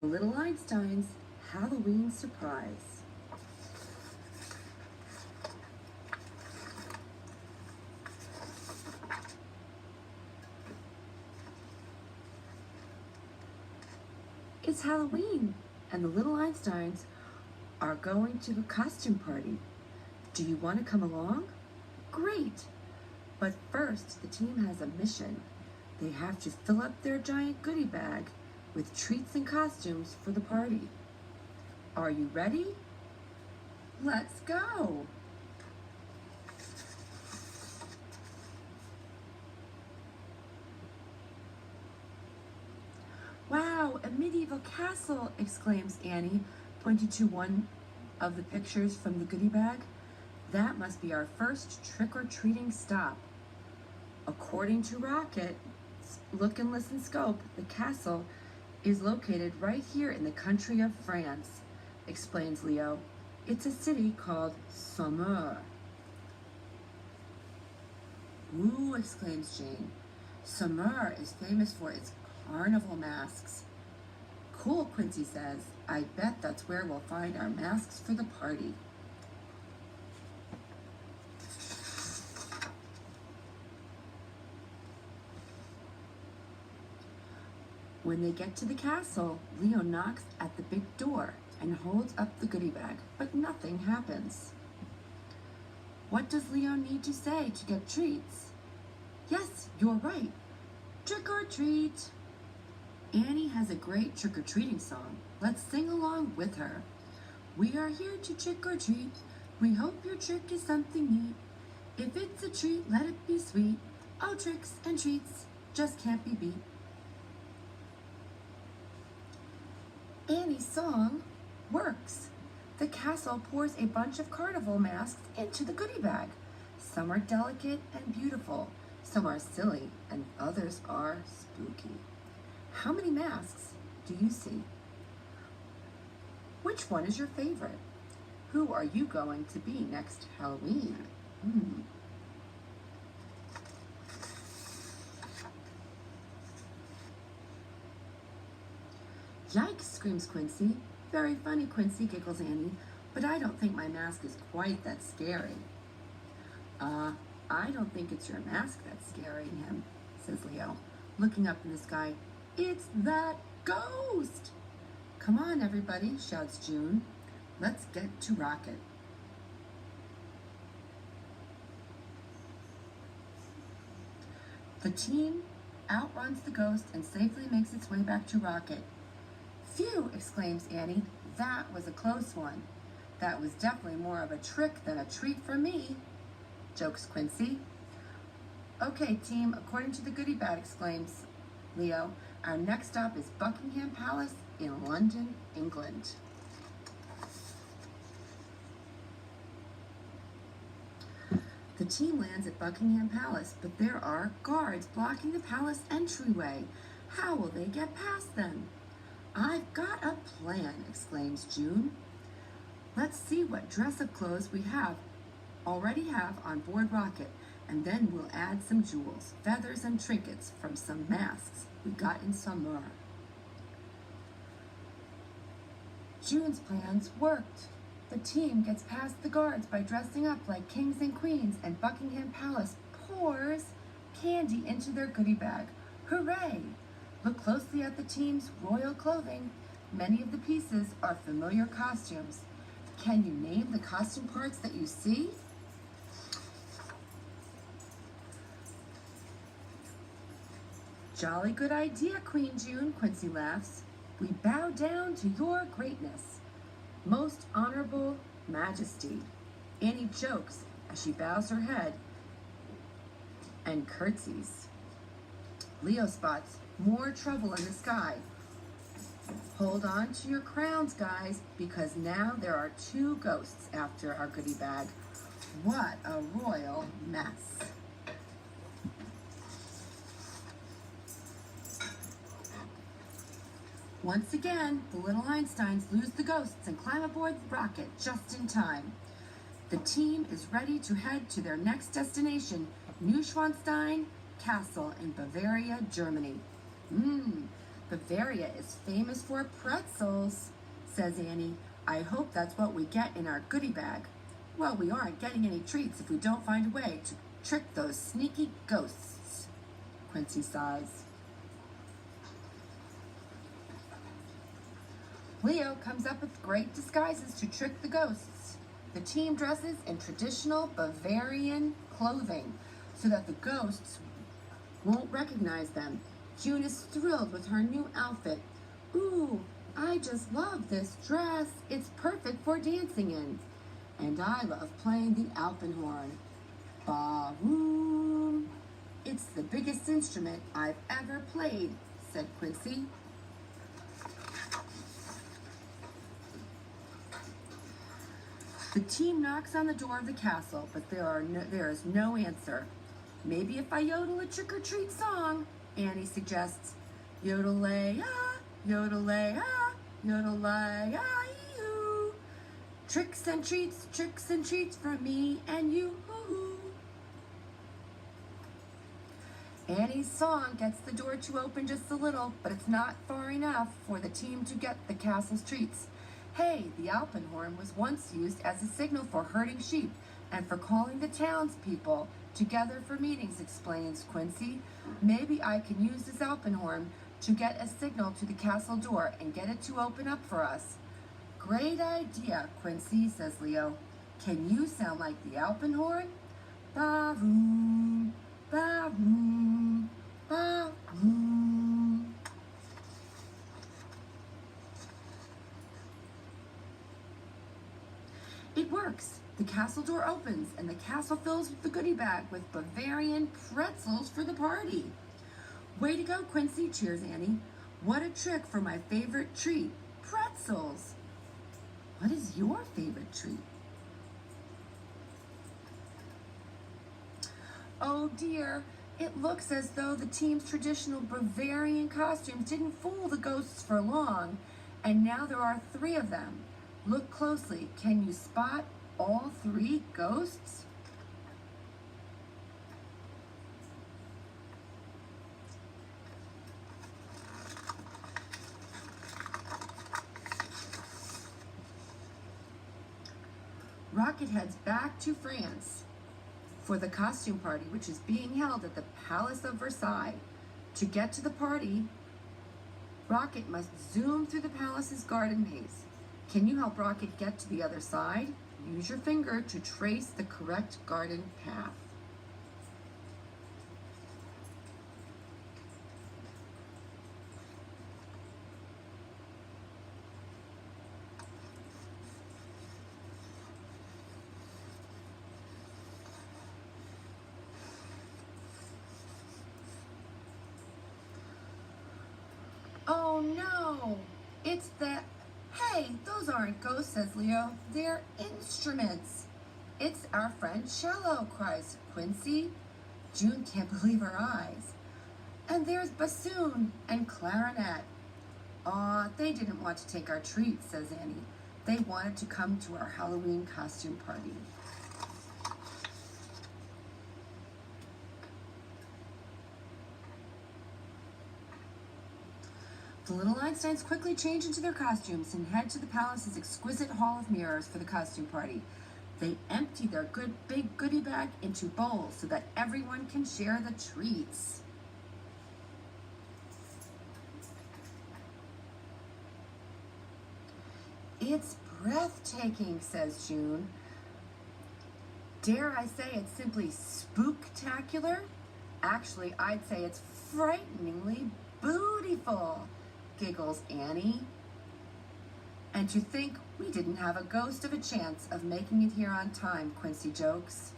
Little Einstein's Halloween Surprise. It's Halloween, and the little Einsteins are going to a costume party. Do you want to come along? Great! But first, the team has a mission. They have to fill up their giant goodie bag with treats and costumes for the party. Are you ready? Let's go! Wow, a medieval castle, exclaims Annie, pointing to one of the pictures from the goodie bag. That must be our first trick-or-treating stop. According to Rocket, Look and Listen Scope, the castle is located right here in the country of France, explains Leo. It's a city called Saumur. Ooh, exclaims Jane. Saumur is famous for its carnival masks. Cool, Quincy says. I bet that's where we'll find our masks for the party. When they get to the castle, Leo knocks at the big door and holds up the goodie bag, but nothing happens. What does Leo need to say to get treats? Yes, you're right. Trick or treat. Annie has a great trick-or-treating song. Let's sing along with her. We are here to trick or treat. We hope your trick is something neat. If it's a treat, let it be sweet. Oh, tricks and treats just can't be beat. Annie's song works. The castle pours a bunch of carnival masks into the goodie bag. Some are delicate and beautiful. Some are silly, and others are spooky. How many masks do you see? Which one is your favorite? Who are you going to be next Halloween? Yikes, screams Quincy. Very funny, Quincy, giggles Annie, but I don't think my mask is quite that scary. I don't think it's your mask that's scaring him, says Leo, looking up in the sky. It's that ghost! Come on, everybody, shouts June. Let's get to Rocket. The team outruns the ghost and safely makes its way back to Rocket. Phew, exclaims Annie. That was a close one. That was definitely more of a trick than a treat for me, jokes Quincy. Okay, team, according to the goodie bag, exclaims Leo, our next stop is Buckingham Palace in London, England. The team lands at Buckingham Palace, but there are guards blocking the palace entryway. How will they get past them? I've got a plan, exclaims June. Let's see what dress-up clothes we already have on board Rocket, and then we'll add some jewels, feathers, and trinkets from some masks we got in Saumur. June's plans worked. The team gets past the guards by dressing up like kings and queens, and Buckingham Palace pours candy into their goodie bag. Hooray! Look closely at the team's royal clothing. Many of the pieces are familiar costumes. Can you name the costume parts that you see? Jolly good idea, Queen June, Quincy laughs. We bow down to your greatness. Most honorable majesty. Annie jokes as she bows her head and curtsies. Leo spots more trouble in the sky. Hold on to your crowns, guys, because now there are 2 ghosts after our goodie bag. What a royal mess. Once again, the little Einsteins lose the ghosts and climb aboard the Rocket just in time. The team is ready to head to their next destination, Neuschwanstein Castle in Bavaria, Germany. Bavaria is famous for pretzels, says Annie. I hope that's what we get in our goodie bag. Well, we aren't getting any treats if we don't find a way to trick those sneaky ghosts, Quincy sighs. Leo comes up with great disguises to trick the ghosts. The team dresses in traditional Bavarian clothing so that the ghosts won't recognize them. June is thrilled with her new outfit. Ooh, I just love this dress. It's perfect for dancing in. And I love playing the alpenhorn. Ba-room. It's the biggest instrument I've ever played, said Quincy. The team knocks on the door of the castle, but there is no answer. Maybe if I yodel a trick-or-treat song, Annie suggests. Yodel-lay-ah, yodel-lay-ah, yodel-lay-ah-ee-hoo. Tricks and treats for me and you. Hoo-hoo. Annie's song gets the door to open just a little, but it's not far enough for the team to get the castle's treats. Hey, the alpenhorn was once used as a signal for herding sheep and for calling the townspeople together for meetings, explains Quincy. Maybe I can use this alpenhorn to get a signal to the castle door and get it to open up for us. Great idea, Quincy, says Leo. Can you sound like the alpenhorn? Ba-room, ba-room, ba-room. It works. The castle door opens and the castle fills with the goodie bag with Bavarian pretzels for the party. Way to go, Quincy, cheers Annie. What a trick for my favorite treat, pretzels. What is your favorite treat? Oh dear, it looks as though the team's traditional Bavarian costumes didn't fool the ghosts for long, and now there are 3 of them. Look closely. Can you spot all 3 ghosts? Rocket heads back to France for the costume party, which is being held at the Palace of Versailles. To get to the party, Rocket must zoom through the palace's garden maze. Can you help Rocket get to the other side? Use your finger to trace the correct garden path. Oh no! It's the... Hey, those aren't ghosts, says Leo. They're instruments. It's our friend cello, cries Quincy. June can't believe her eyes. And there's bassoon and clarinet. Aw, they didn't want to take our treat, says Annie. They wanted to come to our Halloween costume party. The little Einsteins quickly change into their costumes and head to the palace's exquisite hall of mirrors for the costume party. They empty their big goodie bag into bowls so that everyone can share the treats. It's breathtaking, says June. Dare I say it's simply spooktacular? Actually, I'd say it's frighteningly bootyful, giggles Annie. And to think we didn't have a ghost of a chance of making it here on time, Quincy jokes.